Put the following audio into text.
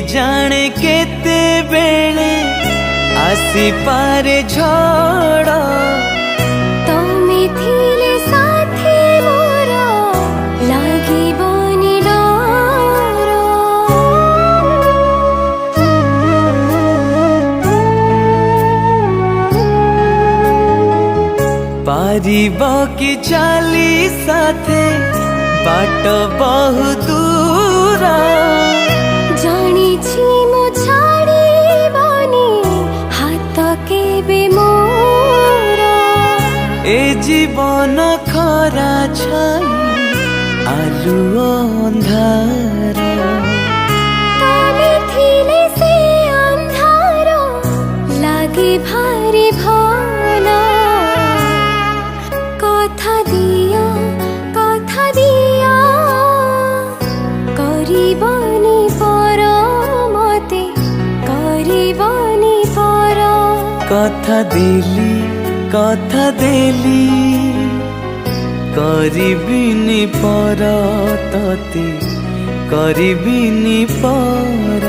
जाने केते बेले आसी पारे झड़ तमे थिले साथी मोर लागिबनी डर पारिब कि चाली साथे बाट बहु दूर जानिछि मु छाड़िबनी हाथ केबे मोर ए जीवन खरा छाई आलुओ अंधार तमे थिले से अंधार लागे भारी भल कथा दिया करिबनी पर मते करिबनी पर कथा देली करिबिनी पर तते करिबिनी पर।